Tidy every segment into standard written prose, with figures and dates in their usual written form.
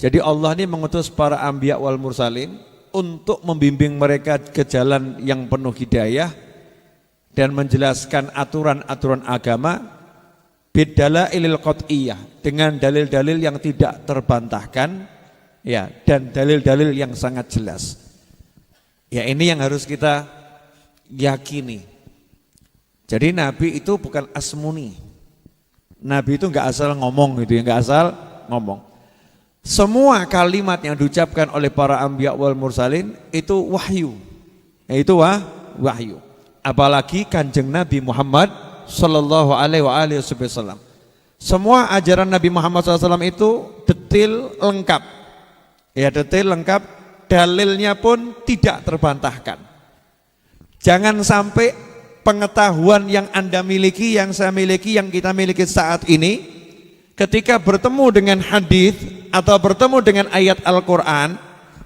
Jadi Allah ini mengutus para anbiya wal mursalin untuk membimbing mereka ke jalan yang penuh hidayah dan menjelaskan aturan-aturan agama bidalailil qat'iyah, dengan dalil-dalil yang tidak terbantahkan ya, dan dalil-dalil yang sangat jelas. Ya, ini yang harus kita yakini. Jadi Nabi itu bukan asmuni. Nabi itu enggak asal ngomong gitu ya, enggak asal ngomong. Semua kalimat yang diucapkan oleh para anbiya wal mursalin itu wahyu. Itu wahyu. Apalagi Kanjeng Nabi Muhammad sallallahu alaihi wasallam. Semua ajaran Nabi Muhammad SAW itu detail lengkap. Ya, detail lengkap, dalilnya pun tidak terbantahkan. Jangan sampai pengetahuan yang Anda miliki, yang saya miliki, yang kita miliki saat ini, ketika bertemu dengan hadis atau bertemu dengan ayat Al-Quran,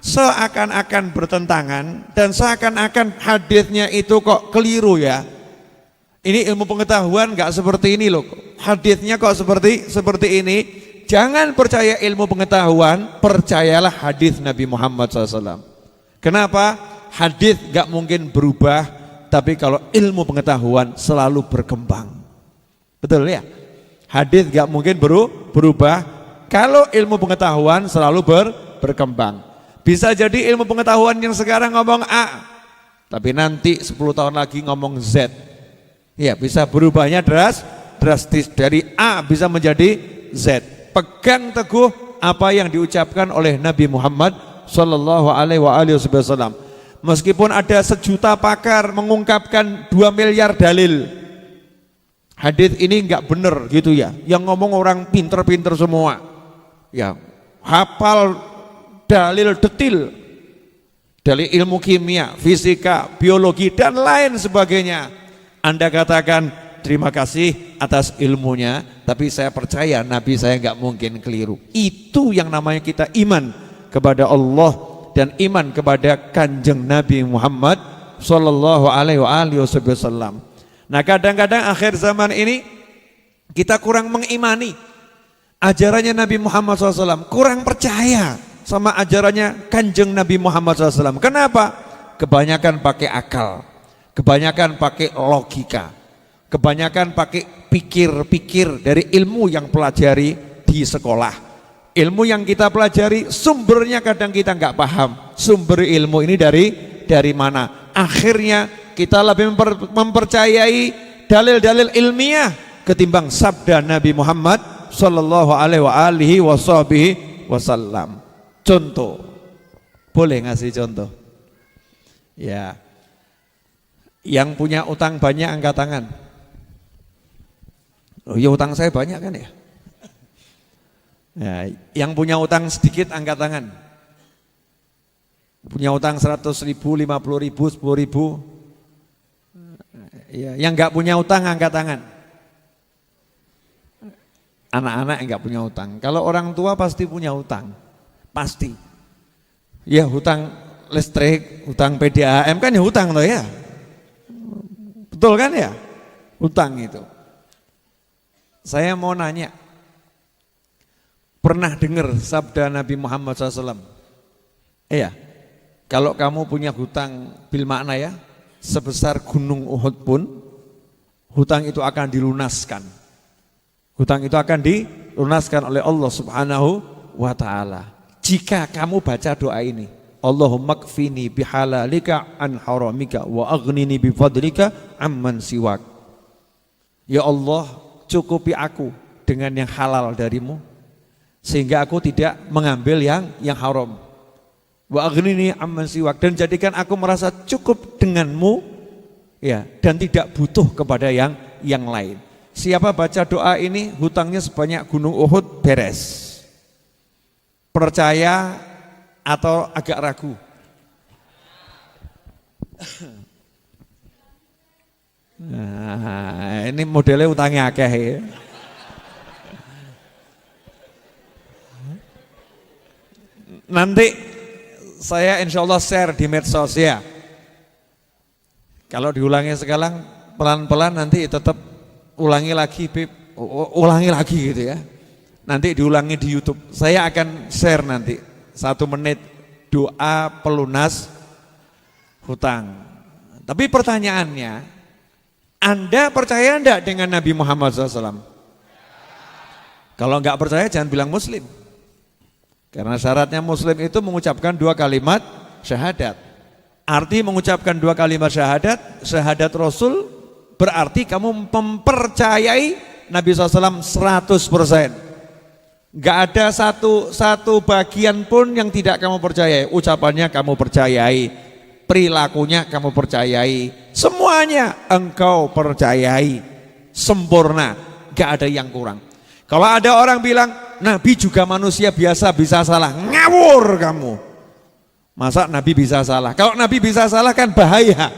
seakan-akan bertentangan dan seakan-akan hadisnya itu kok keliru ya. Ini ilmu pengetahuan nggak seperti ini loh. Hadisnya kok seperti ini. Jangan percaya ilmu pengetahuan, percayalah hadis Nabi Muhammad SAW. Kenapa? Hadis nggak mungkin berubah, tapi kalau ilmu pengetahuan selalu berkembang. Betul ya? Hadis nggak mungkin berubah kalau ilmu pengetahuan selalu berkembang. Bisa jadi ilmu pengetahuan yang sekarang ngomong A, tapi nanti 10 tahun lagi ngomong Z. Ya, bisa berubahnya drastis, dari A bisa menjadi Z. Pegang teguh apa yang diucapkan oleh Nabi Muhammad sallallahu alaihi wasallam. Meskipun ada 1 juta pakar mengungkapkan 2 miliar dalil, hadis ini enggak benar gitu ya. Yang ngomong orang pinter-pinter semua. Ya, hafal dalil detil dari ilmu kimia, fisika, biologi dan lain sebagainya. Anda katakan terima kasih atas ilmunya, tapi saya percaya Nabi saya enggak mungkin keliru. Itu yang namanya kita iman kepada Allah dan iman kepada Kanjeng Nabi Muhammad sallallahu alaihi wasallam. Nah, kadang-kadang akhir zaman ini kita kurang mengimani ajarannya Nabi Muhammad SAW, kurang percaya sama ajarannya Kanjeng Nabi Muhammad SAW. Kenapa? Kebanyakan pakai akal, kebanyakan pakai logika, kebanyakan pakai pikir-pikir dari ilmu yang pelajari di sekolah. Ilmu yang kita pelajari sumbernya kadang kita nggak paham. Sumber ilmu ini dari mana? Akhirnya kita lebih mempercayai dalil-dalil ilmiah ketimbang sabda Nabi Muhammad sallallahu alaihi wasallam. Contoh, boleh ngasih contoh? Ya, yang punya utang banyak angkat tangan. Oh ya, utang saya banyak kan ya? Ya, yang punya utang sedikit angkat tangan. Punya utang 100.000, 50.000, 10.000. Ya, yang enggak punya utang angkat tangan. Anak-anak enggak punya utang. Kalau orang tua pasti punya utang. Pasti. Ya, hutang listrik, hutang PDAM kan ya hutang loh ya. Betul kan ya? Hutang itu. Saya mau nanya, pernah dengar sabda Nabi Muhammad SAW? Iya, kalau kamu punya hutang bil makna ya, sebesar gunung Uhud pun, hutang itu akan dilunaskan. Hutang itu akan dilunaskan oleh Allah Subhanahu wa ta'ala. Jika kamu baca doa ini, Allahumma kfini bihalalika an haramika wa aghnini bifadlika amman siwak. Ya Allah, cukupi aku dengan yang halal darimu, sehingga aku tidak mengambil yang haram. Wa aghnini amman siwak, dan jadikan aku merasa cukup denganmu ya, dan tidak butuh kepada yang lain. Siapa baca doa ini, hutangnya sebanyak gunung Uhud beres. Percaya atau agak ragu? Nah, ini modelnya utangnya akeh ya. Nanti saya insya Allah share di medsos ya. Kalau diulangi sekarang pelan-pelan nanti tetap ulangi lagi gitu ya. Nanti diulangi di YouTube. Saya akan share nanti 1 menit doa pelunas hutang. Tapi pertanyaannya, Anda percaya enggak dengan Nabi Muhammad SAW? Kalau enggak percaya jangan bilang Muslim. Karena syaratnya Muslim itu mengucapkan 2 kalimat syahadat. Arti mengucapkan 2 kalimat syahadat, syahadat Rasul berarti kamu mempercayai Nabi SAW 100%. Enggak ada satu bagian pun yang tidak kamu percayai. Ucapannya kamu percayai, perilakunya kamu percayai, semuanya engkau percayai sempurna, enggak ada yang kurang. Kalau ada orang bilang Nabi juga manusia biasa bisa salah, ngawur kamu. Masa Nabi bisa salah? Kalau Nabi bisa salah kan bahaya.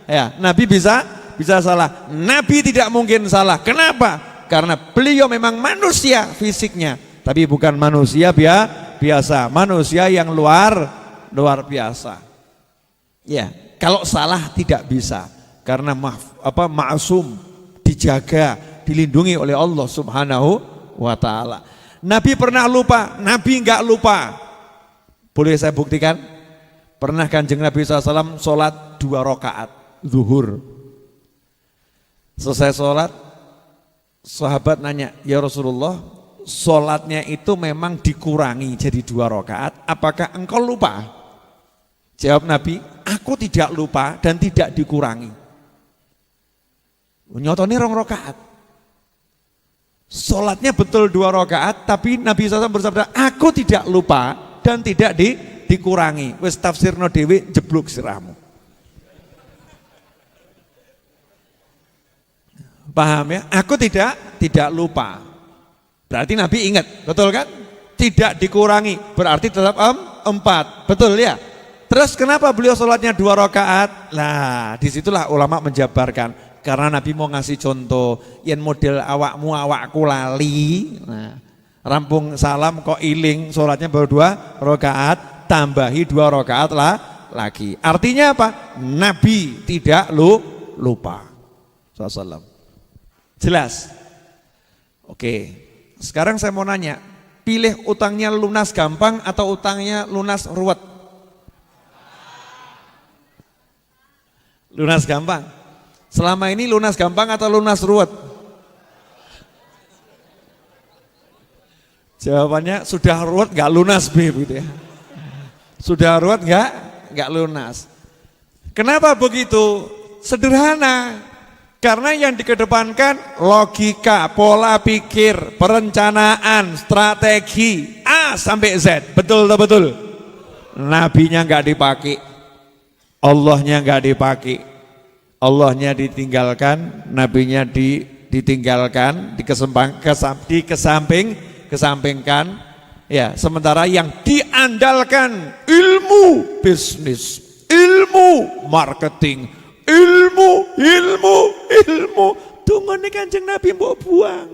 Ya, Nabi bisa salah. Nabi tidak mungkin salah. Kenapa? Karena beliau memang manusia fisiknya, tapi bukan manusia biasa, manusia yang luar biasa. Ya, kalau salah tidak bisa karena ma'sum, dijaga, dilindungi oleh Allah Subhanahu wa taala. Nabi pernah lupa? Nabi enggak lupa. Boleh saya buktikan? Pernah Kanjeng Nabi SAW sholat 2 rakaat zuhur. Selesai sholat, sahabat nanya, ya Rasulullah, sholatnya itu memang dikurangi jadi 2 rakaat, apakah engkau lupa? Jawab Nabi, aku tidak lupa dan tidak dikurangi. Nyotone 2 rakaat. Sholatnya betul 2 rakaat, tapi Nabi SAW bersabda, aku tidak lupa dan tidak dikurangi. Wis tafsirno dhewe jeblok sirahmu. Paham ya? Aku tidak lupa. Berarti Nabi ingat, betul kan? Tidak dikurangi, berarti tetap 4. Betul ya? Terus kenapa beliau sholatnya 2 rakaat? Lah, disitulah ulama menjabarkan. Karena Nabi mau ngasih contoh, yang model awakku lali. Nah, rampung salam kok iling, sholatnya baru 2 rakaat, tambahi 2 rakaat lagi. Artinya apa? Nabi tidak lupa. SAW. Jelas? Oke. Sekarang saya mau nanya, pilih utangnya lunas gampang atau utangnya lunas ruwet? Lunas gampang. Selama ini lunas gampang atau lunas ruwet? Jawabannya sudah ruwet gak lunas gitu ya. Sudah ruwet gak lunas. Kenapa begitu? Sederhana. Karena yang dikedepankan logika, pola pikir, perencanaan, strategi A sampai Z. Betul atau betul? Nabinya gak dipakai, Allahnya gak dipakai. Allahnya ditinggalkan, nabinya ditinggalkan, dikesampingkan. Ya, sementara yang diandalkan ilmu bisnis, ilmu marketing, ilmu. Tunggu nih Kanjeng Nabi mbok buang.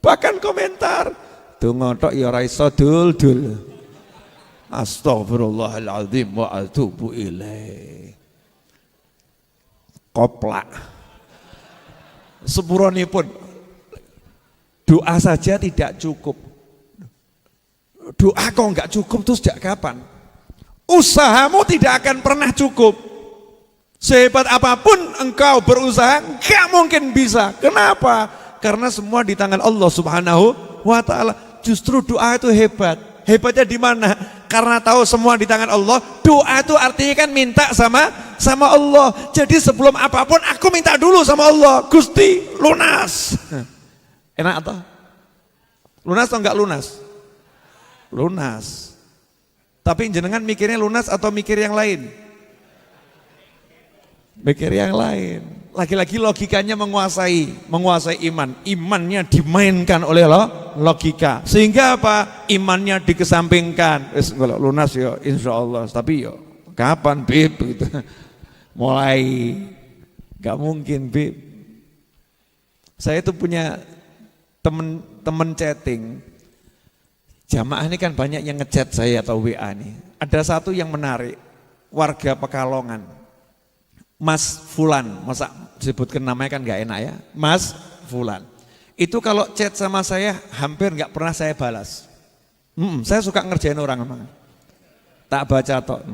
Bahkan komentar, tunggu tok ya ora iso dul. Astagfirullahaladzim wa atubu ilaih. Koplak. Sepuronipun doa saja tidak cukup. Doa kok enggak cukup terus sejak kapan? Usahamu tidak akan pernah cukup. Sehebat apapun engkau berusaha, enggak mungkin bisa. Kenapa? Karena semua di tangan Allah Subhanahu wa taala. Justru doa itu hebat. Hebatnya di mana? Karena tahu semua di tangan Allah. Doa itu artinya kan minta sama Allah. Jadi sebelum apapun aku minta dulu sama Allah. Gusti, lunas. Enak atau? Lunas atau enggak lunas? Lunas. Tapi jenengan mikirnya lunas atau mikir yang lain? Mikir yang lain. Lagi-lagi logikanya menguasai iman. Imannya dimainkan oleh logika. Sehingga apa? Imannya dikesampingkan. Kalau lunas ya insya Allah. Tapi ya kapan Bib? Gitu. Mulai gak mungkin Bib. Saya itu punya temen chatting. Jamaah ini kan banyak yang ngechat saya atau WA nih. Ada satu yang menarik, warga Pekalongan, Mas Fulan, masa disebutkan namanya kan gak enak ya, Mas Fulan. Itu kalau chat sama saya hampir nggak pernah saya balas. Saya suka ngerjain orang emang. Tak baca tok.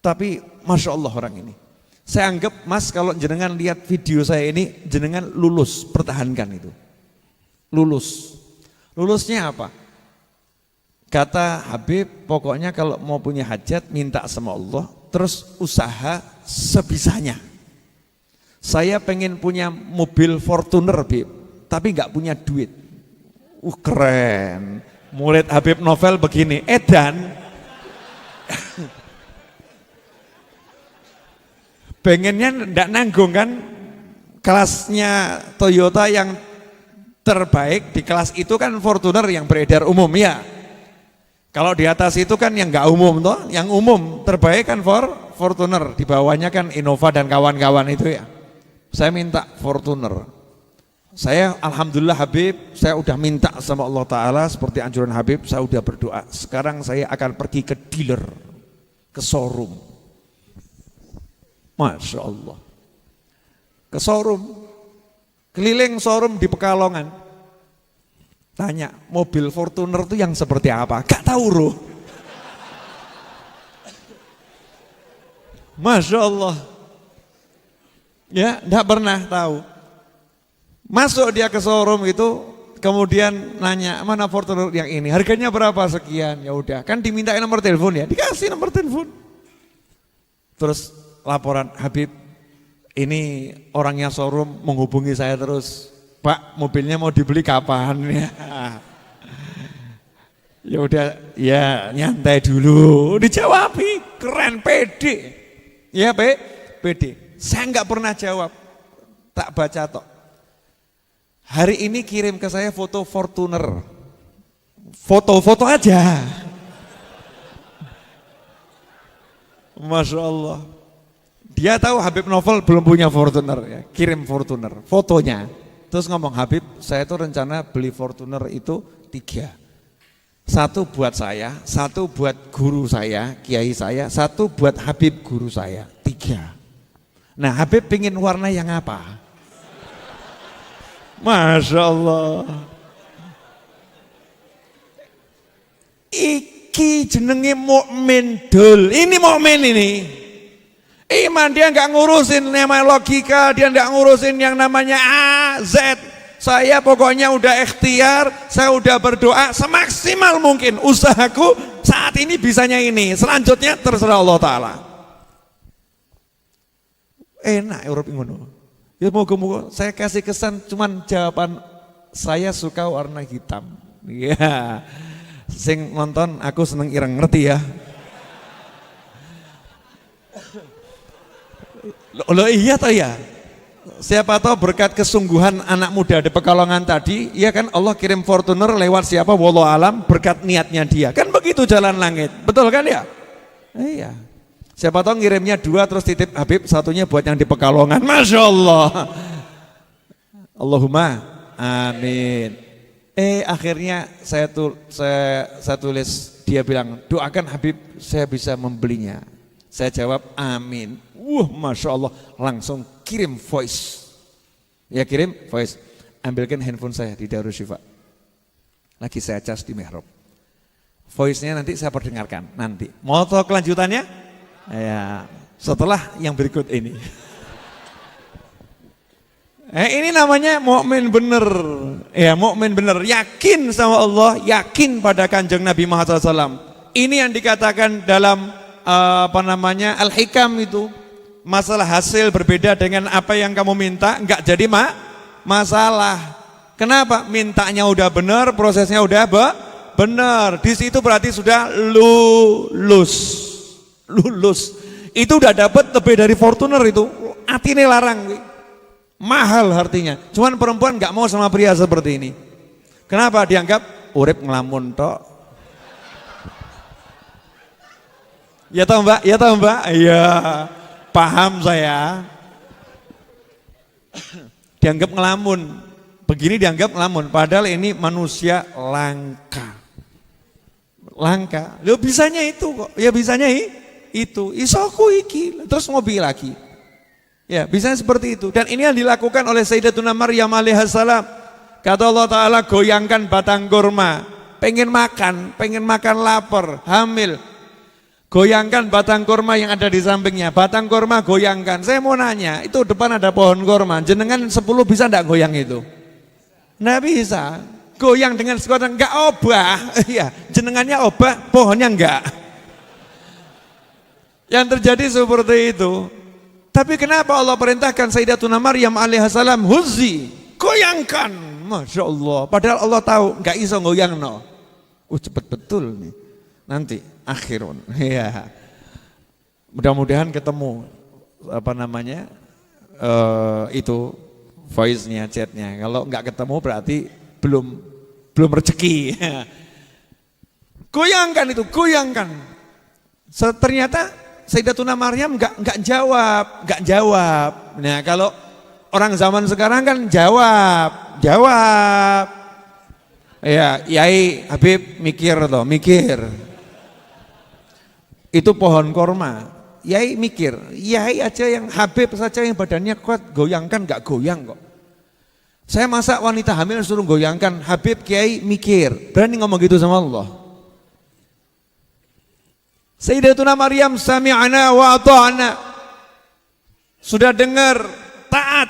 Tapi Masya Allah orang ini. Saya anggap Mas kalau jenengan lihat video saya ini, jenengan lulus, pertahankan itu. Lulus. Lulusnya apa? Kata Habib, pokoknya kalau mau punya hajat minta sama Allah, terus usaha sebisanya. Saya pengen punya mobil Fortuner, Bib, tapi nggak punya duit. Keren. Murid Habib Novel begini, edan. Pengennya ndak nanggung kan, kelasnya Toyota yang terbaik di kelas itu kan Fortuner yang beredar umum ya. Kalau di atas itu kan yang nggak umum toh, yang umum terbaik kan Fortuner, di bawahnya kan Innova dan kawan-kawan itu ya. Saya minta Fortuner. Saya alhamdulillah Habib, saya udah minta sama Allah Ta'ala seperti anjuran Habib, saya udah berdoa. Sekarang saya akan pergi ke dealer, ke showroom. Masya Allah. Ke showroom, keliling showroom di Pekalongan. Tanya, mobil Fortuner itu yang seperti apa? Gak tahu roh. Masya Allah. Ya, enggak pernah tahu. Masuk dia ke showroom itu, kemudian nanya, mana Fortuner yang ini? Harganya berapa sekian? Ya udah, kan dimintain nomor telepon ya, dikasih nomor telepon. Terus laporan, Habib, ini orangnya showroom menghubungi saya terus. Pak, mobilnya mau dibeli kapan ya? Ya udah, ya nyantai dulu. Dijawabi, keren, pede. Ya pede. Saya nggak pernah jawab, tak baca tok. Hari ini kirim ke saya foto Fortuner, foto-foto aja. Masya Allah. Dia tahu Habib Novel belum punya Fortuner ya, kirim Fortuner, fotonya. Terus ngomong, Habib, saya tuh rencana beli Fortuner itu 3. 1 buat saya, 1 buat guru saya, kiai saya, 1 buat Habib guru saya, 3. Nah Habib pingin warna yang apa? Masya Allah. Iki jenenge mukmin dul. Ini mukmin ini. Iman dia nggak ngurusin nama logika, dia nggak ngurusin yang namanya A, Z. Saya pokoknya udah ikhtiar, saya udah berdoa semaksimal mungkin. Usahaku saat ini bisanya ini, selanjutnya terserah Allah Ta'ala. Enak Eropa ngono. Ya moga-moga saya kasih kesan cuman jawaban saya suka warna hitam. Ya. Sing nonton aku seneng ireng, ngerti ya. Loh iya toh ya. Siapa tahu berkat kesungguhan anak muda di Pekalongan tadi, ya kan Allah kirim Fortuner lewat siapa wallahu alam, berkat niatnya dia. Kan begitu jalan langit. Betul kan ya? Iya. Siapa tahu ngirimnya 2 terus titip Habib, 1-nya buat yang di Pekalongan. Masya Allah. Allahumma amin. Akhirnya saya tulis, dia bilang doakan Habib saya bisa membelinya. Saya jawab amin. Masya Allah, langsung kirim voice. Ya kirim voice. Ambilkan handphone saya di Darushifa. Lagi saya cas di mihrab. Voice-nya nanti saya perdengarkan nanti. Mau tahu kelanjutannya? Ya, setelah yang berikut ini. Ini namanya mukmin bener. Ya, mukmin bener, yakin sama Allah, yakin pada Kanjeng Nabi Muhammad SAW. Ini yang dikatakan dalam Al-Hikam itu. Masalah hasil berbeda dengan apa yang kamu minta, enggak jadi masalah. Kenapa? Mintanya udah bener, prosesnya udah bener. Di situ berarti sudah lulus. Itu udah dapat lebih dari Fortuner itu. Atine larang. Mahal artinya. Cuman perempuan nggak mau sama pria seperti ini. Kenapa? Dianggap urip ngelamun tok. Ya tahu Mbak? Ya tahu Mbak? Iya. Paham saya. Dianggap ngelamun. Begini dianggap ngelamun. Padahal ini manusia langka. Loh bisanya itu kok. Ya bisanya itu. Isoku iki. Terus ngopi lagi. Ya, bisa seperti itu. Dan ini yang dilakukan oleh Sayyidatuna Maryam alaihissalam. Kata Allah Ta'ala, goyangkan batang kurma. Pengen makan lapar, hamil. Goyangkan batang kurma yang ada di sampingnya. Batang kurma goyangkan. Saya mau nanya, itu depan ada pohon kurma. Jenengan 10 bisa enggak goyang itu? Enggak bisa. Goyang dengan sekuat enggak obah. Iya, jenengannya obah, pohonnya enggak. Yang terjadi seperti itu. Tapi kenapa Allah perintahkan Sayyidatuna Maryam alaihissalam huzi, goyangkan, Masya Allah. Padahal Allah tahu nggak iso goyang no. Cepet betul nih. Nanti akhirun, ya. Mudah-mudahan ketemu apa namanya itu voice-nya, chat-nya. Kalau nggak ketemu berarti belum rezeki. Goyangkan itu, goyangkan. Ternyata Sayyidatuna Maryam enggak jawab. Nah, kalau orang zaman sekarang kan jawab. Ya, Yai Habib mikir. Itu pohon korma. Yai mikir, Yai aja yang Habib saja yang badannya kuat goyangkan enggak goyang kok. Saya masa wanita hamil suruh goyangkan, Habib Kiai mikir. Berani ngomong gitu sama Allah. Sayyidatuna Maryam sami'ana wa ata'na. Sudah dengar, taat.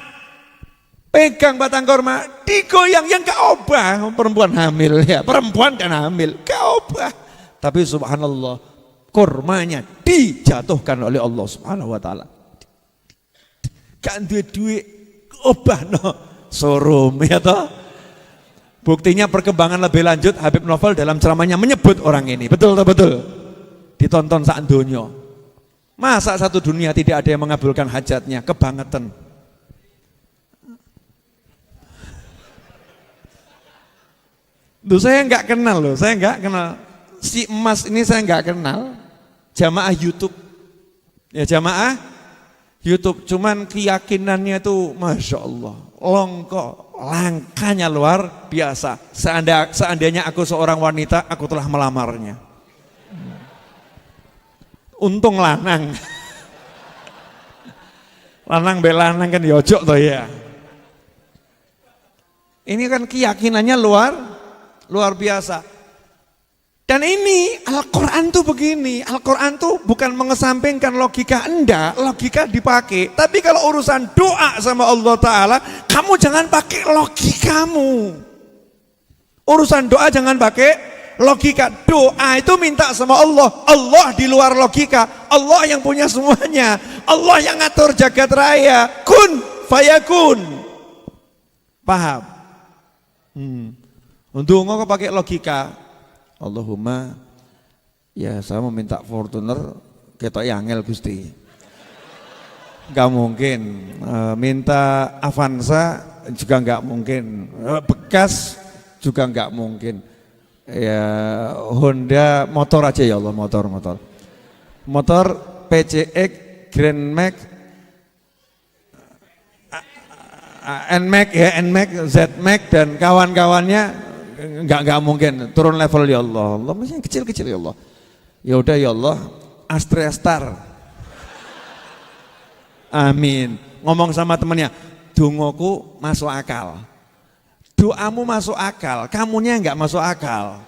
Pegang batang korma, digoyang yang gak obah. Perempuan hamil ya, perempuan kan hamil, gak obah. Tapi subhanallah, kormanya dijatuhkan oleh Allah subhanahu wa ta'ala. Gak duit obah no, sorum ya toh. Buktinya perkembangan lebih lanjut, Habib Novel dalam ceramahnya menyebut orang ini, betul. Ditonton sak donya. Masa satu dunia tidak ada yang mengabulkan hajatnya, kebangetan. Saya enggak kenal loh, si emas ini saya enggak kenal. Jamaah YouTube. Ya jamaah YouTube, cuman keyakinannya itu Masya Allah, longko, langkahnya luar biasa. Seandainya aku seorang wanita, aku telah melamarnya. Untung lanang. Lanang belanang kan yojok toh ya. Ini kan keyakinannya luar biasa. Dan ini Al-Quran tuh begini, Al-Quran tuh bukan mengesampingkan logika, enggak, logika dipakai. Tapi kalau urusan doa sama Allah Ta'ala, kamu jangan pakai logikamu. Urusan doa jangan pakai logika. Doa itu minta sama Allah. Allah di luar logika. Allah yang punya semuanya. Allah yang ngatur jagat raya. Kun fayakun. Paham? Untuk kok pakai logika. Allahumma, ya saya mau minta Fortuner, ketok yangel Gusti. Gak mungkin. Minta Avanza juga gak mungkin. Bekas juga gak mungkin. Ya Honda motor aja ya Allah, motor PCX, Grand Max, NMAX ya, NMAX, ZMAX dan kawan-kawannya enggak mungkin turun level ya Allah. Allah masih kecil-kecil ya Allah. Ya udah ya Allah, Astrea Star. Amin. Ngomong sama temennya, dongoku masuk akal. Doamu masuk akal, kamunya enggak masuk akal.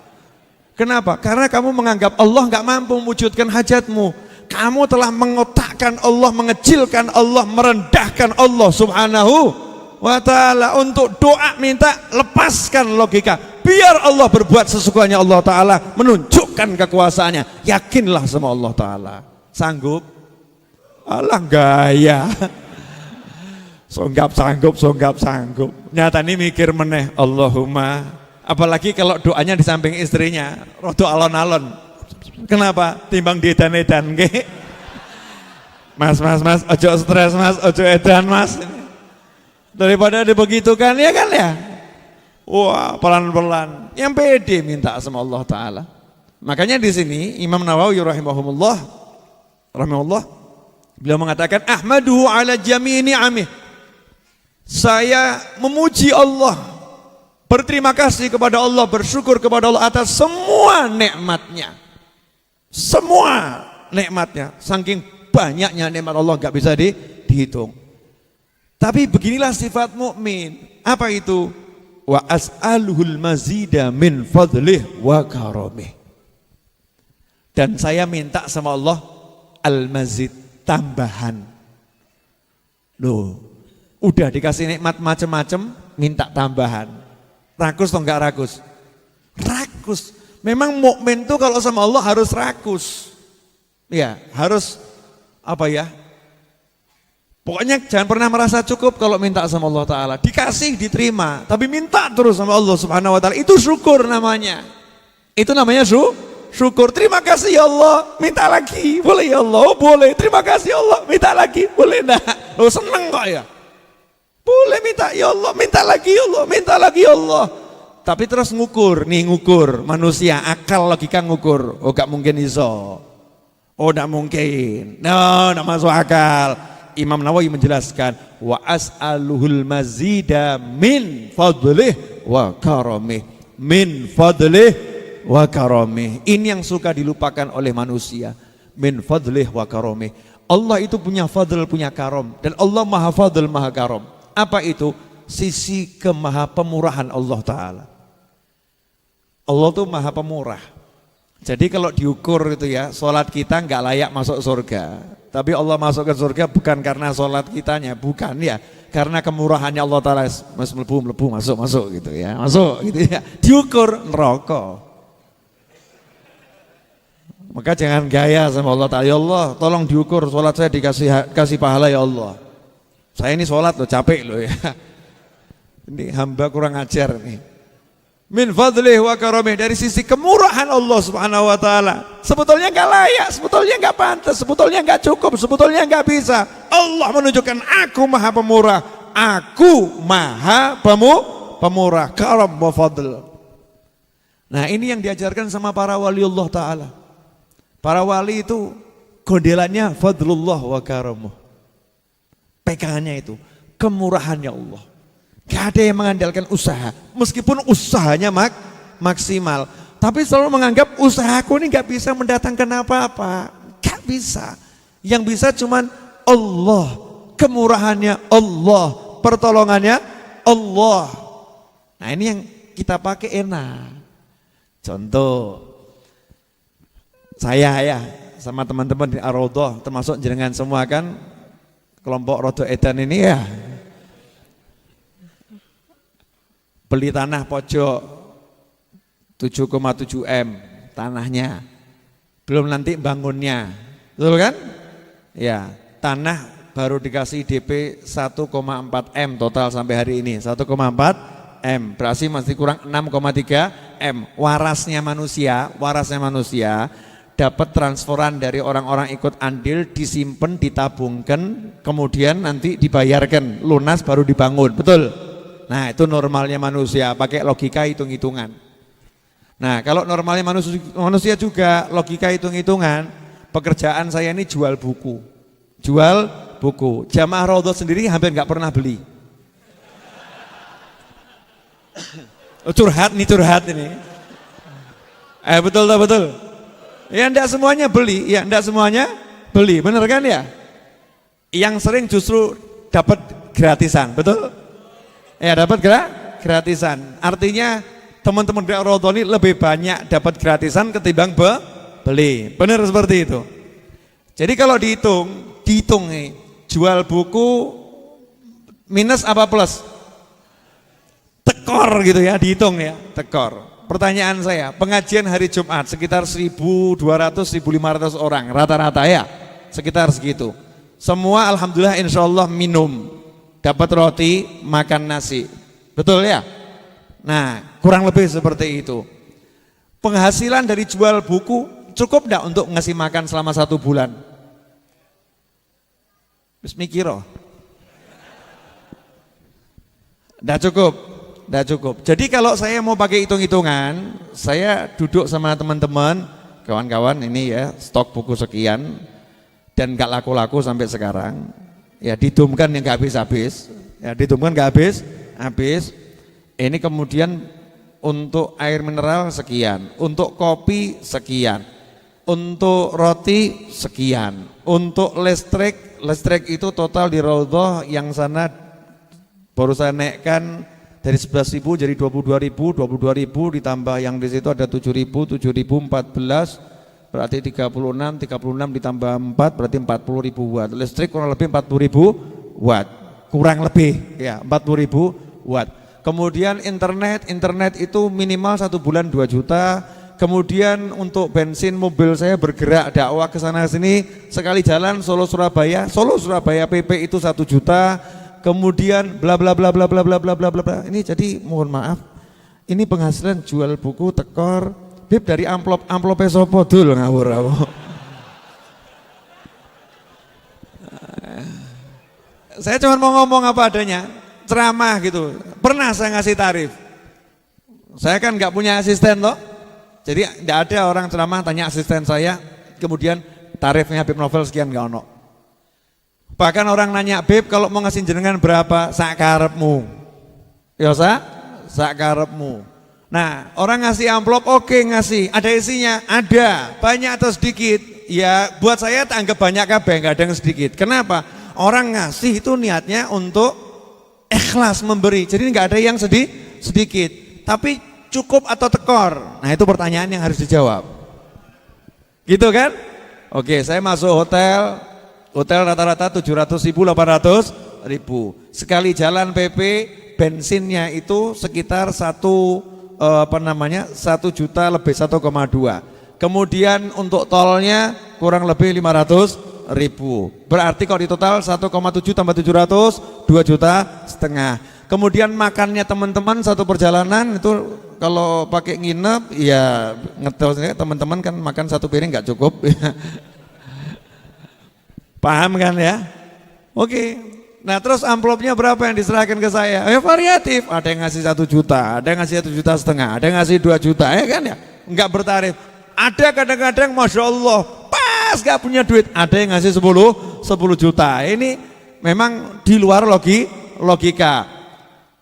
Kenapa? Karena kamu menganggap Allah enggak mampu mewujudkan hajatmu. Kamu telah mengotakkan Allah, mengecilkan Allah, merendahkan Allah subhanahu wa ta'ala. Untuk doa minta lepaskan logika. Biar Allah berbuat sesukanya Allah ta'ala, menunjukkan kekuasaannya. Yakinlah sama Allah ta'ala. Sanggup? Alah gaya. Songgap sanggup. Nyata ini mikir meneh, Allahumma. Apalagi kalau doanya di samping istrinya, rodo alon-alon. Kenapa? Timbang diedan-edan ke? Mas, ojo stres mas, ojo edan mas. Daripada dibegitukan ya kan ya. Wah pelan-pelan. Yang pede minta sama Allah Ta'ala. Makanya di sini Imam Nawawi rahimahullah, beliau mengatakan ahmaduhu ala jami'i ni'amih. Saya memuji Allah, berterima kasih kepada Allah, bersyukur kepada Allah atas semua nikmatnya. Semua nikmatnya, saking banyaknya nikmat Allah gak bisa dihitung. Tapi beginilah sifat mukmin. Apa itu? Wa as'aluhul mazida min fadlih wa karamih. Dan saya minta sama Allah al-mazid, tambahan. Loh, udah dikasih nikmat macam-macam, minta tambahan. Rakus atau enggak rakus? Rakus. Memang mukmin tuh kalau sama Allah harus rakus. Ya, harus apa ya? Pokoknya jangan pernah merasa cukup kalau minta sama Allah Ta'ala. Dikasih, diterima. Tapi minta terus sama Allah Subhanahu Wa Ta'ala. Itu syukur namanya. Itu namanya syukur. Terima kasih ya Allah. Minta lagi. Boleh ya Allah? Oh boleh. Terima kasih ya Allah. Minta lagi. Boleh enggak? Lo seneng kok ya? Boleh minta ya Allah. Minta lagi ya Allah. Minta lagi ya Allah. Tapi terus ngukur. Nih ngukur. Manusia. Akal logika ngukur. Oh gak mungkin iso. Oh gak mungkin. No, gak masuk akal. Imam Nawawi menjelaskan wa as'aluhul mazida min fadlih wa karamih, min fadlih wa karamih. Ini yang suka dilupakan oleh manusia, min fadlih wa karamih. Allah itu punya fadl, punya karam, dan Allah maha fadl, maha karam. Apa itu? Sisi kemaha pemurahan Allah Ta'ala. Allah itu maha pemurah. Jadi kalau diukur itu ya, sholat kita nggak layak masuk surga. Tapi Allah masuk ke surga bukan karena sholat kitanya, bukan ya. Karena kemurahannya Allah Ta'ala, melebu, masuk gitu ya. Masuk gitu ya, diukur neraka. Maka jangan gaya sama Allah Ta'ala, ya Allah tolong diukur sholat saya dikasih pahala ya Allah. Saya ini sholat loh, capek loh ya. Ini hamba kurang ajar nih. Min fadlih wa karamih, dari sisi kemurahan Allah Subhanahu Wa Ta'ala. Sebetulnya nggak layak, sebetulnya nggak pantas, sebetulnya nggak cukup, sebetulnya nggak bisa. Allah menunjukkan aku maha pemurah, aku maha pemurah, karam wa fadl. Nah ini yang diajarkan sama para wali Allah Ta'ala. Para wali itu gondelannya fadlullah wa karamuh. Pegangannya itu kemurahannya Allah. Gak ada yang mengandalkan usaha, meskipun usahanya maksimal, tapi selalu menganggap usahaku ini gak bisa mendatangkan apa-apa. Gak bisa. Yang bisa cuman Allah, kemurahannya Allah, pertolongannya Allah. Nah ini yang kita pakai enak. Contoh, saya ya sama teman-teman di Ar-Raudhah, termasuk jenengan semua kan kelompok Rodo Edan ini ya. Beli tanah pojok 7,7 M tanahnya, belum nanti bangunnya, betul kan? Ya, tanah baru dikasih DP 1,4 M total sampai hari ini, 1,4 M, berarti masih kurang 6,3 M. Warasnya manusia dapat transferan dari orang-orang ikut andil, disimpan, ditabungkan, kemudian nanti dibayarkan, lunas baru dibangun, betul? Nah itu normalnya manusia, pakai logika hitung-hitungan. Nah kalau normalnya manusia juga logika hitung-hitungan, pekerjaan saya ini jual buku. Jamaah Raudhah sendiri hampir nggak pernah beli. Curhat ini. Betul. Ya enggak semuanya beli, bener kan ya? Yang sering justru dapat gratisan, betul? Ya dapat gratisan. Artinya teman-teman di Ar-Raudhah ini lebih banyak dapat gratisan ketimbang beli. Benar seperti itu. Jadi kalau dihitung nih, jual buku minus apa plus? Tekor gitu ya, dihitung ya, tekor. Pertanyaan saya, pengajian hari Jumat sekitar 1.200-1.500 orang rata-rata ya, sekitar segitu. Semua alhamdulillah insyaallah minum. Dapat roti, makan nasi, betul ya? Nah, kurang lebih seperti itu. Penghasilan dari jual buku cukup enggak untuk ngasih makan selama 1 bulan? Wis mikiro. Enggak cukup. Jadi kalau saya mau pakai hitung-hitungan, saya duduk sama teman-teman, kawan-kawan ini ya, stok buku sekian dan enggak laku-laku sampai sekarang. Ya didumkan yang gak habis-habis, habis. Ini kemudian untuk air mineral sekian, untuk kopi sekian, untuk roti sekian, untuk listrik itu total di Raudhah yang sana Baru saya naikkan dari 11.000 jadi 22.000, 22.000 ditambah yang di situ ada 7.000, 7.014 berarti 36 ditambah 4 berarti 40.000 watt. Listrik kurang lebih 40.000 watt. Kurang lebih ya 40.000 watt. Kemudian internet itu minimal 1 bulan 2 juta. Kemudian untuk bensin mobil saya bergerak dakwah ke sana sini sekali jalan Solo Surabaya PP itu 1 juta. Kemudian bla bla bla bla bla bla bla bla bla. Ini jadi mohon maaf. Ini penghasilan jual buku tekor. Bib dari amplop sopo dul ngawur aku. Saya cuma mau ngomong apa adanya, ceramah gitu. Pernah saya ngasih tarif. Saya kan nggak punya asisten toh. Jadi tidak ada orang ceramah tanya asisten saya, kemudian tarifnya Habib Novel sekian nggak ono. Bahkan orang nanya, Beb kalau mau ngasih jenengan berapa? Sakarepmu. Ya sakarepmu. Nah orang ngasih amplop oke ngasih, ada isinya? Ada, banyak atau sedikit? Ya buat saya anggap banyak kabeh, nggak ada yang sedikit. Kenapa? Orang ngasih itu niatnya untuk ikhlas memberi, jadi nggak ada yang sedikit. Tapi cukup atau tekor? Nah itu pertanyaan yang harus dijawab. Gitu kan? Oke, saya masuk hotel rata-rata 700.000, 800.000. Sekali jalan PP bensinnya itu sekitar 1 juta lebih 1,2. Kemudian untuk tolnya kurang lebih 500.000. Berarti kalau di total 1,7 tambah 700 2,5 juta. Kemudian makannya teman-teman satu perjalanan itu kalau pakai nginep ya ngetosnya teman-teman kan makan satu piring nggak cukup. Paham kan ya? Oke. Nah terus amplopnya berapa yang diserahkan ke saya? Ya variatif. Ada yang ngasih 1 juta, ada yang ngasih 1,5 juta, ada yang ngasih 2 juta, ya kan ya? Enggak bertarif. Ada kadang-kadang Masya Allah pas gak punya duit, ada yang ngasih 10 juta. Ini memang di luar logika.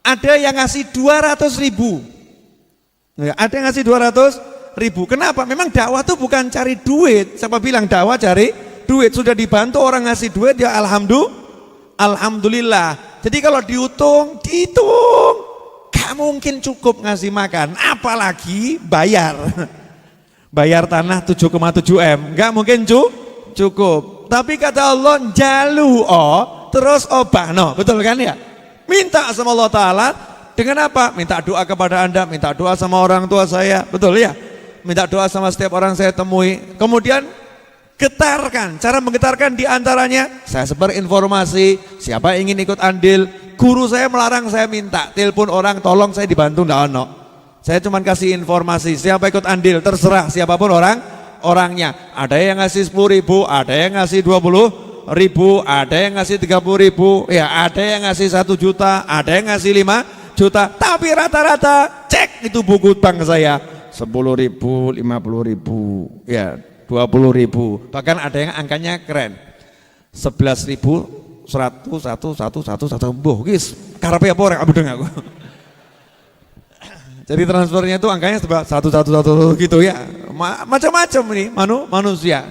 Ada yang ngasih 200.000. Ada yang ngasih 200.000. Kenapa? Memang dakwah itu bukan cari duit. Siapa bilang dakwah cari duit? Sudah dibantu orang ngasih duit ya alhamdulillah. Jadi kalau dihitung gak mungkin cukup ngasih makan, apalagi bayar tanah 7,7 M, gak mungkin cukup. Tapi kata Allah jalu terus obahno, betul kan ya? Minta sama Allah Ta'ala dengan apa? Minta doa kepada Anda, minta doa sama orang tua saya, betul ya? Minta doa sama setiap orang saya temui. Kemudian getarkan, cara menggetarkan diantaranya saya sebar informasi, siapa yang ingin ikut andil. Guru saya melarang saya minta, telepon orang tolong saya dibantu, enggak ono. Saya cuma kasih informasi, siapa ikut andil terserah siapapun orangnya. Ada yang ngasih 10.000, ada yang ngasih 20.000, ada yang ngasih 30.000, ya ada yang ngasih 1 juta, ada yang ngasih 5 juta. Tapi rata-rata cek itu buku bank saya 10.000, 50.000, ya 20.000. Bahkan ada yang angkanya keren 11.100, 1 boh guys karepe apa orang abudeng aku. Jadi transfernya itu angkanya 1 gitu ya. Macam-macam ini manusia.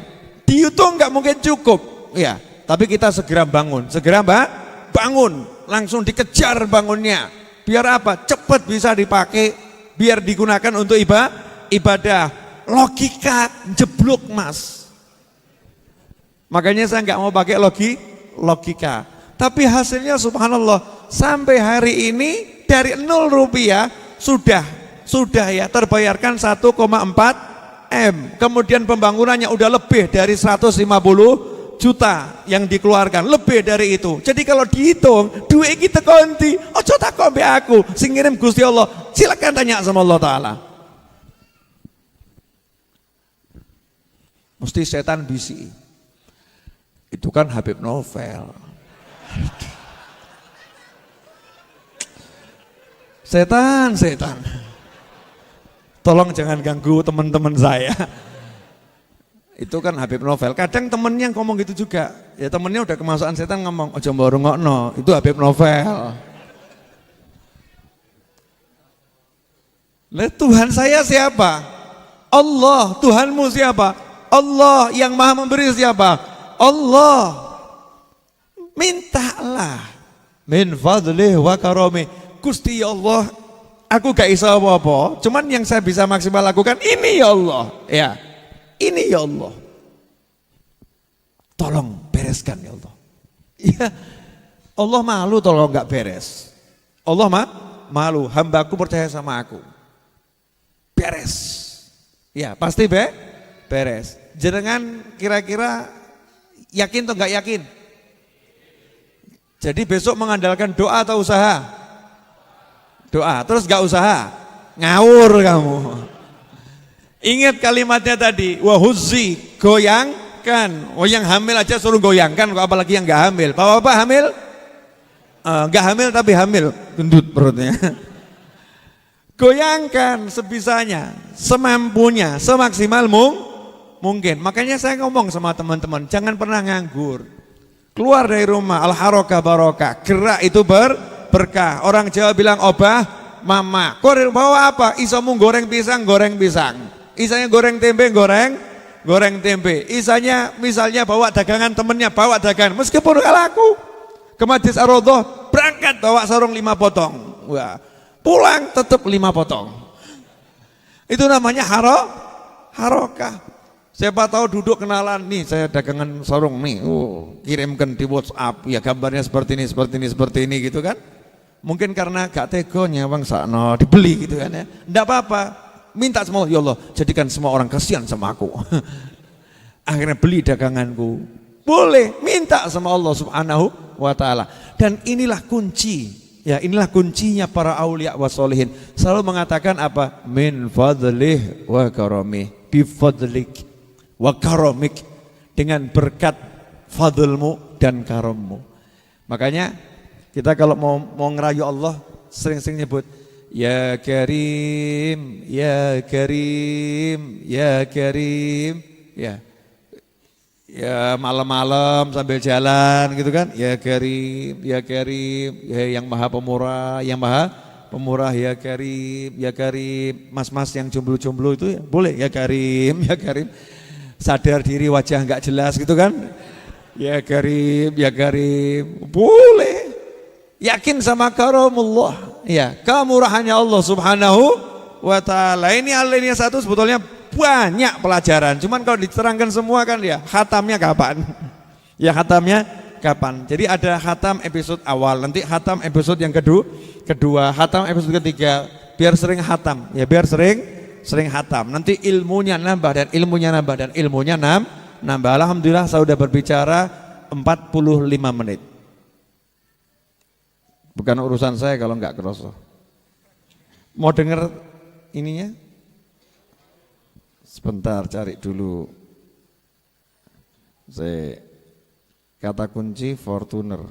Dihitung nggak mungkin cukup ya. Tapi kita segera bangun, bangun, langsung dikejar bangunnya. Biar apa? Cepat bisa dipakai, biar digunakan untuk ibadah. Logika jeblok mas. Makanya saya nggak mau pakai logika. Tapi hasilnya subhanallah sampai hari ini dari 0 rupiah sudah ya terbayarkan 1,4 M. Kemudian pembangunannya udah lebih dari 150 juta yang dikeluarkan, lebih dari itu. Jadi kalau dihitung duit kita konti, ojo takon be aku, sing ngirim Gusti Allah. Silakan tanya sama Allah Ta'ala. Mesti setan bisi. Itu kan Habib Novel. Setan. Tolong jangan ganggu teman-teman saya. Itu kan Habib Novel. Kadang temennya ngomong gitu juga. Ya temennya udah kemasukan setan ngomong, ojo mbok rungokno, itu Habib Novel. Lah Tuhan saya siapa? Allah. Tuhanmu siapa? Allah. Yang Maha Memberi siapa? Allah. Mintalah. Min fadlih wa karomih. Gusti ya Allah, aku gak iso apa-apa, cuman yang saya bisa maksimal lakukan ini ya Allah. Ya, ini ya Allah. Tolong bereskan ya Allah. Ya, Allah malu tolong gak beres. Allah malu, hambaku percaya sama aku. Beres. Ya, pasti beres. Jenengan kira-kira yakin atau gak yakin? Jadi besok mengandalkan doa atau usaha? Doa, terus gak usaha? Ngawur kamu. Ingat kalimatnya tadi, wahuzzi, goyangkan. Oh yang hamil aja suruh goyangkan, kok apalagi yang gak hamil. Bapak-bapak hamil? Gak hamil tapi hamil, gendut perutnya. Goyangkan sebisanya, semampunya, semaksimal mungkin. Makanya saya ngomong sama teman-teman, jangan pernah nganggur. Keluar dari rumah, al-harakah barokah, gerak itu berkah. Orang Jawa bilang obah mama. Kau bawa apa? Isamu goreng pisang. Isanya goreng tempe. Isanya misalnya bawa dagangan temennya, bawa dagangan. Meskipun gak laku. Ke Masjid Ar-Raudhah, berangkat bawa sarung 5 potong. Wah, pulang tetap 5 potong. Itu namanya harakah. Siapa tahu duduk kenalan nih, saya dagangan sarung nih, kirimkan di WhatsApp, ya gambarnya seperti ini gitu kan. Mungkin karena gak tegonya bang sakno dibeli gitu kan ya. Enggak apa-apa, minta semua, ya Allah jadikan semua orang kasihan sama aku. Akhirnya beli daganganku. Boleh, minta sama Allah Subhanahu wa ta'ala. Dan inilah kunci, ya inilah kuncinya para aulia wa sholihin. Selalu mengatakan apa? Min fadlih wa karamih, bi fadlik wa karomik, dengan berkat fadlmu dan karommu. Makanya kita kalau mau ngerayu Allah sering-sering nyebut ya Karim, ya Karim, ya Karim, ya malam-malam sambil jalan gitu kan, ya Karim, ya Karim, ya yang maha pemurah, ya Karim, mas-mas yang jomblo-jomblo itu ya, boleh ya Karim, ya Karim. Sadar diri wajah nggak jelas gitu kan, ya Karim, boleh. Yakin sama karamullah, ya kemurahannya Allah Subhanahu wa ta'ala. Ini alinea 1 sebetulnya banyak pelajaran, cuman kalau diterangkan semua kan ya khatamnya kapan? Ya khatamnya kapan? Jadi ada khatam episode awal, nanti khatam episode yang kedua, khatam episode ketiga, biar sering khatam, ya biar sering khatam. Nanti ilmunya nambah dan ilmunya nambah. Alhamdulillah saya sudah berbicara 45 menit. Bukan urusan saya kalau enggak kerasa. Mau dengar ininya? Sebentar cari dulu. Saya kata kunci Fortuner.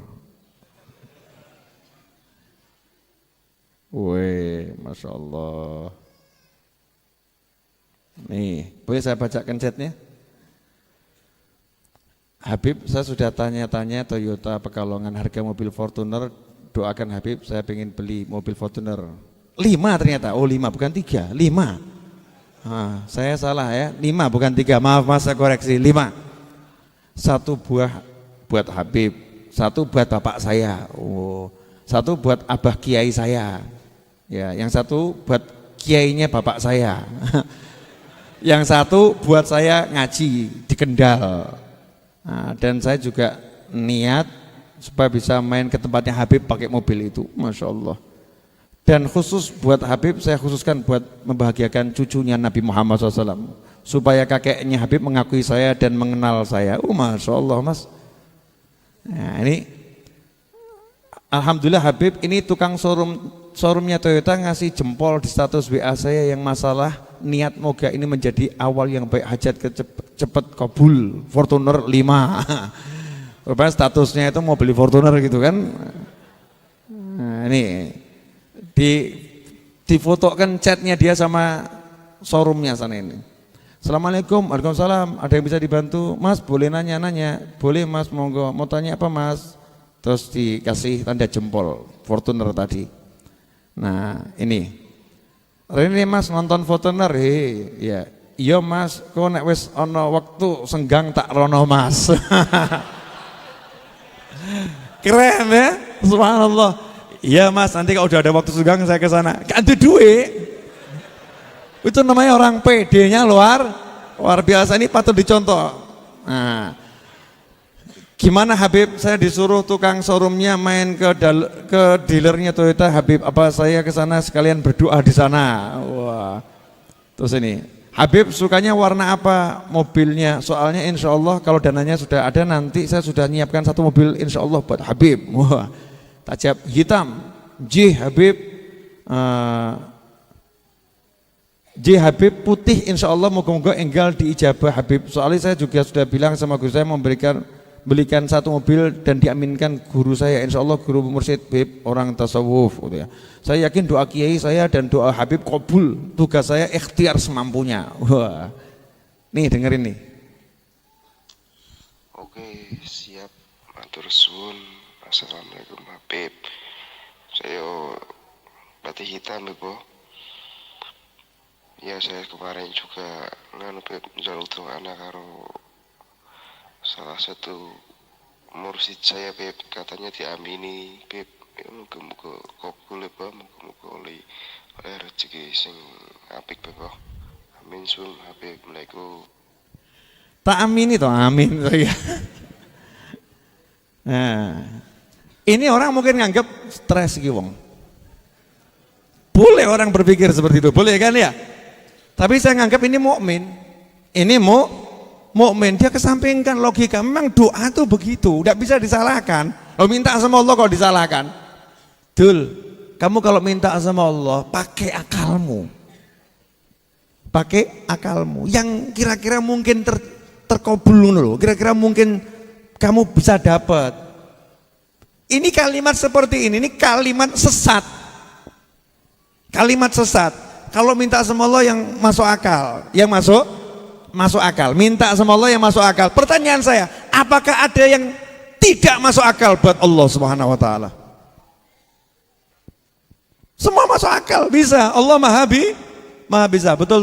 Weh, Masya Allah. Nih, boleh saya bacakan chatnya? Habib, saya sudah tanya-tanya Toyota Pekalongan harga mobil Fortuner. Doakan Habib, saya pengen beli mobil Fortuner. 5 ternyata, oh 5 bukan 3, 5. Saya salah ya, 5 bukan 3, maaf mas saya koreksi, 5. 1 buah buat Habib, 1 buat bapak saya, 1 buat abah kiai saya, ya, yang 1 buat kiainya bapak saya. Yang 1 buat saya ngaji di Kendal. Dan saya juga niat supaya bisa main ke tempatnya Habib pakai mobil itu, Masya Allah. Dan khusus buat Habib saya khususkan buat membahagiakan cucunya Nabi Muhammad SAW, supaya kakeknya Habib mengakui saya dan mengenal saya. Masya Allah mas. Nah ini alhamdulillah Habib ini tukang showroomnya Toyota ngasih jempol di status WA saya yang masalah niat moga ini menjadi awal yang baik, hajat cepat kabul, Fortuner 5. Rupanya statusnya itu mau beli Fortuner gitu kan. Nah, ini difotokan chatnya dia sama showroomnya sana ini. Assalamualaikum, waalaikumsalam, ada yang bisa dibantu? Mas boleh nanya-nanya? Boleh mas, monggo, mau tanya apa mas? Terus dikasih tanda jempol Fortuner tadi. Nah ini Rene mas nonton Fortuner, ya iya mas, kok nek wis ono waktu senggang tak rono mas. Keren ya, subhanallah. Iya mas, nanti kalau udah ada waktu senggang saya ke sana. Gak ada duit. Itu namanya orang PD-nya luar biasa, ini patut dicontoh. Nah, gimana Habib? Saya disuruh tukang showroomnya main ke dealernya Toyota. Habib, apa saya ke sana sekalian berdoa di sana? Wah. Terus ini, Habib sukanya warna apa mobilnya? Soalnya insya Allah kalau dananya sudah ada nanti saya sudah nyiapkan satu mobil insya Allah buat Habib. Wah, tajab hitam. Habib. Habib putih insya Allah moga-moga enggal diijabah Habib. Soalnya saya juga sudah bilang sama guru saya belikan satu mobil dan diaminkan guru saya, insya Allah guru mursyid Habib orang tasawuf gitu ya. Saya yakin doa kiai saya dan doa Habib kabul, tugas saya ikhtiar semampunya. Wah, nih dengerin nih. Oke, siap. Matur suwun. Assalamualaikum Habib. Saya Batik Hitam Bebo. Ya saya kemarin juga nganu Beb njaluk doana karo salah satu mursyid saya Beb, katanya diamini Beb. Ya muga-muga kabul Beb, muga-muga oleh rezeki sing apik Beb. Amin sun Habib. Assalamualaikum. Tak amini toh, amin saya. Nah, ini orang mungkin nganggap stres gitu wong. Boleh orang berpikir seperti itu, boleh kan ya? Tapi saya nganggap ini mukmin. Ini mukmin, dia kesampingkan logika. Memang doa itu begitu, tidak bisa disalahkan. Lo minta sama Allah kalau disalahkan. Dul, kamu kalau minta sama Allah pakai akalmu. Pakai akalmu yang kira-kira mungkin terkabul loh. Kira-kira mungkin kamu bisa dapat. Ini kalimat seperti ini kalimat sesat. Kalimat sesat. Kalau minta sama Allah yang masuk akal, yang masuk akal. Minta sama Allah yang masuk akal. Pertanyaan saya, apakah ada yang tidak masuk akal buat Allah Subhanahu wa taala? Semua masuk akal, bisa. Allah maha bisa. Betul.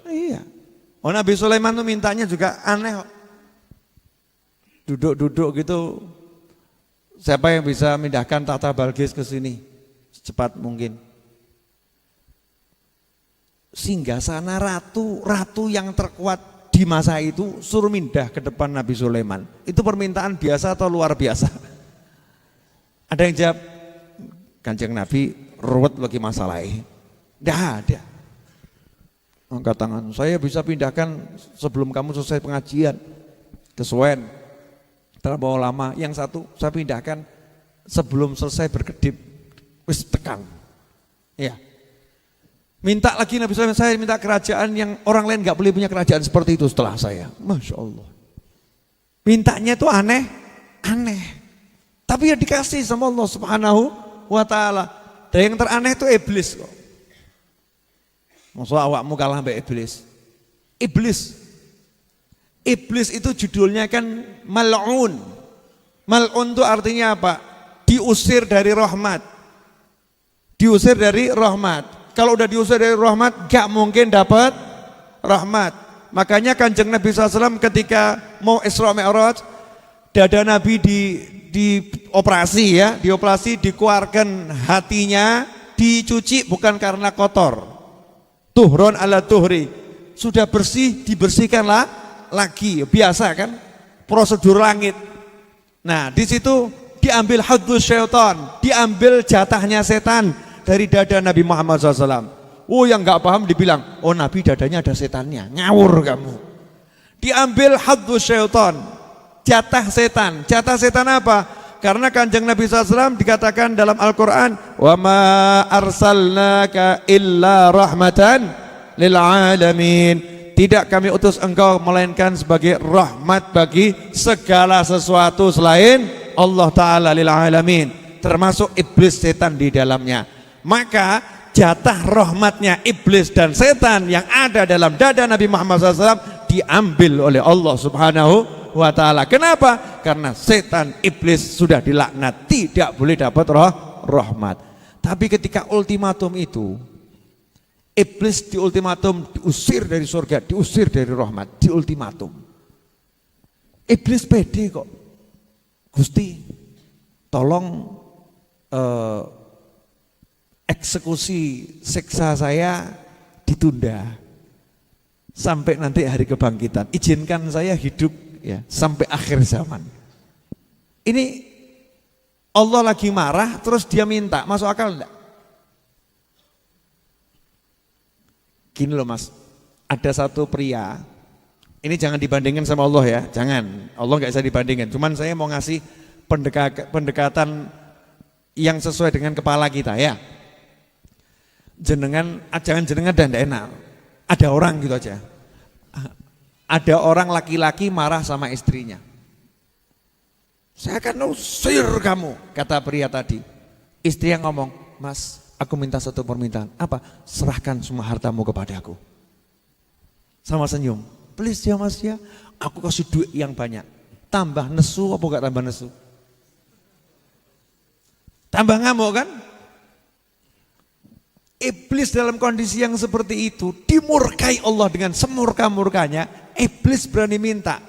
Iya. Oh, Nabi Sulaiman tuh mintanya juga aneh. Duduk gitu. Siapa yang bisa mindahkan tahta Balqis ke sini secepat mungkin? Singgasana ratu yang terkuat di masa itu suruh mindah ke depan Nabi Sulaiman. Itu permintaan biasa atau luar biasa? Ada yang jawab, Kanjeng Nabi ruwet lagi masalahnya. Tidak ada. Angkat tangan, saya bisa pindahkan sebelum kamu selesai pengajian. Kesuwen, terlalu lama. Yang satu saya pindahkan sebelum selesai berkedip. Wis tekan. Ya. Minta lagi Nabi Sulaiman, saya minta kerajaan yang orang lain gak boleh punya kerajaan seperti itu setelah saya. Masya Allah. Mintanya itu aneh. Tapi ya dikasih sama Allah Subhanahu wa ta'ala. Dan yang teraneh itu iblis kok. Maksudnya awakmu kalah sama iblis. Iblis itu judulnya kan mal'un. Mal'un itu artinya apa? Diusir dari rahmat. Kalau udah diusir dari rahmat, gak mungkin dapat rahmat. Makanya Kanjeng Nabi SAW ketika mau Isra Mi'raj, dada Nabi dioperasi, dikeluarkan hatinya, dicuci bukan karena kotor. Tuhron ala tuhri, sudah bersih, dibersihkanlah lagi. Biasa kan, prosedur langit. Nah di situ diambil hadzus syaitan, diambil jatahnya setan dari dada Nabi Muhammad SAW. Oh yang nggak paham dibilang, oh Nabi dadanya ada setannya, ngawur kamu. Diambil hadzus syaitan, jatah setan apa? Karena Kanjeng Nabi SAW dikatakan dalam Al-Quran, wa ma arsalnaka illa rahmatan lil alamin. Tidak kami utus engkau melainkan sebagai rahmat bagi segala sesuatu selain Allah Ta'ala lil alamin, termasuk iblis setan di dalamnya. Maka jatah rahmatnya iblis dan setan yang ada dalam dada Nabi Muhammad SAW diambil oleh Allah Subhanahu wa ta'ala. Kenapa? Karena setan iblis sudah dilaknat, tidak boleh dapat rahmat. Tapi ketika ultimatum itu, iblis di ultimatum diusir dari surga, diusir dari rahmat, di ultimatum. Iblis pede kok. Gusti, tolong eksekusi siksa saya ditunda sampai nanti hari kebangkitan. Izinkan saya hidup ya sampai akhir zaman. Ini Allah lagi marah terus dia minta, masuk akal enggak? Gini loh Mas, ada satu pria, ini jangan dibandingkan sama Allah ya, jangan. Allah enggak bisa dibandingkan, cuman saya mau ngasih pendekatan yang sesuai dengan kepala kita ya. Jangan jenengan dan enak. Ada orang gitu aja. Ada orang laki-laki marah sama istrinya. Saya akan usir kamu, kata pria tadi. Istri yang ngomong, Mas, aku minta satu permintaan. Apa? Serahkan semua hartamu kepadaku. Sama senyum. Please ya Mas ya, aku kasih duit yang banyak. Tambah nesu apa enggak tambah nesu? Tambah ngamuk kan? Iblis dalam kondisi yang seperti itu dimurkai Allah dengan semurka-murkanya. Iblis berani minta.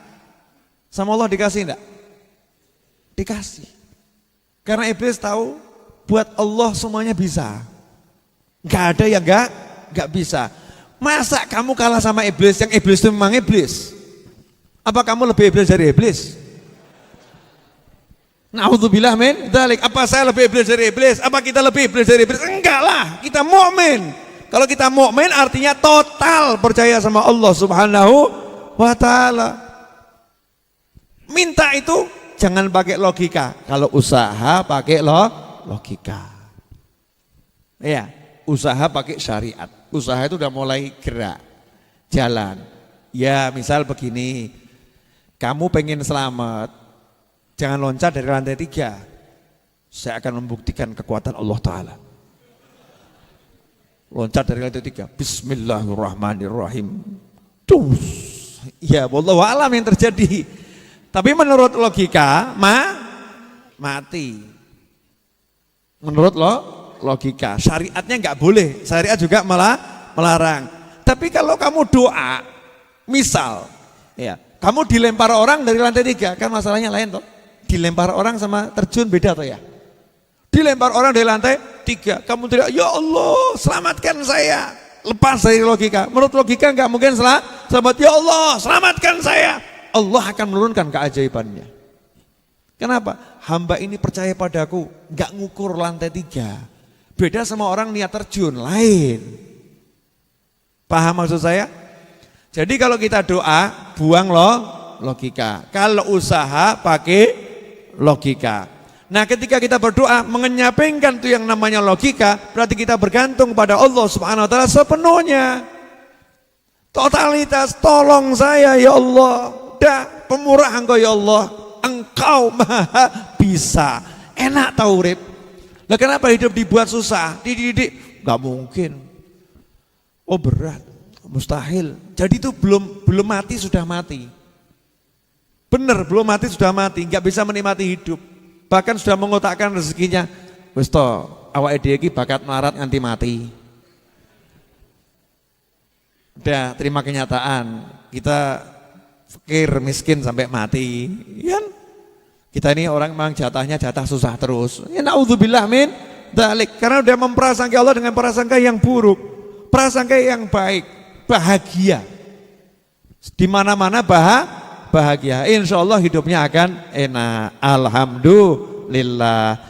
Sama Allah dikasih enggak? Dikasih. Karena iblis tahu buat Allah semuanya bisa. Enggak ada yang enggak bisa. Masa kamu kalah sama iblis? Yang iblis itu memang iblis. Apa kamu lebih iblis dari iblis? Na'udzubillah min dzalik. Apa saya lebih iblis dari iblis? Apa kita lebih iblis dari iblis? Enggak lah, kita mukmin. Kalau kita mukmin artinya total percaya sama Allah Subhanahu wa taala. Minta itu jangan pakai logika. Kalau usaha pakai logika. Ya, usaha pakai syariat. Usaha itu udah mulai gerak, jalan. Ya, misal begini. Kamu pengen selamat, jangan loncat dari lantai 3. Saya akan membuktikan kekuatan Allah Ta'ala. Loncat dari lantai 3. Bismillahirrahmanirrahim. Dus. Ya, wallahu a'lam yang terjadi. Tapi menurut logika, mati. Menurut logika. Syariatnya enggak boleh. Syariat juga malah melarang. Tapi kalau kamu doa, misal, ya, kamu dilempar orang dari lantai 3, kan masalahnya lain toh. Dilempar orang sama terjun beda toh ya. Dilempar orang dari lantai 3, kamu teriak, ya Allah selamatkan saya. Lepas dari logika. Menurut logika enggak mungkin selamat, ya Allah selamatkan saya. Allah akan menurunkan keajaibannya. Kenapa? Hamba ini percaya padaku, enggak ngukur lantai 3. Beda sama orang niat terjun, lain. Paham maksud saya? Jadi kalau kita doa, buang logika. Kalau usaha pakai logika. Nah, ketika kita berdoa mengenyampingkan itu yang namanya logika, berarti kita bergantung pada Allah Subhanahu wa taala sepenuhnya. Totalitas, tolong saya ya Allah. Dah, pemurah Engkau ya Allah. Engkau Maha bisa. Enak tahu urip. Lah kenapa hidup dibuat susah? Dididik, enggak mungkin. Oh berat, mustahil. Jadi itu belum mati sudah mati. Benar, belum mati sudah mati, enggak bisa menikmati hidup. Bahkan sudah mengotakkan rezekinya. Wis to, awake dhewe iki bakat melarat nganti mati. Udah terima kenyataan. Kita fakir miskin sampai mati. Kan? Kita ini orang memang jatahnya jatah susah terus. Ya naudzubillah min dzalik. Karena udah memprasangka Allah dengan prasangka yang buruk. Prasangka yang baik, bahagia. Di mana-mana bahagia. Insya Allah hidupnya akan enak. Alhamdulillah.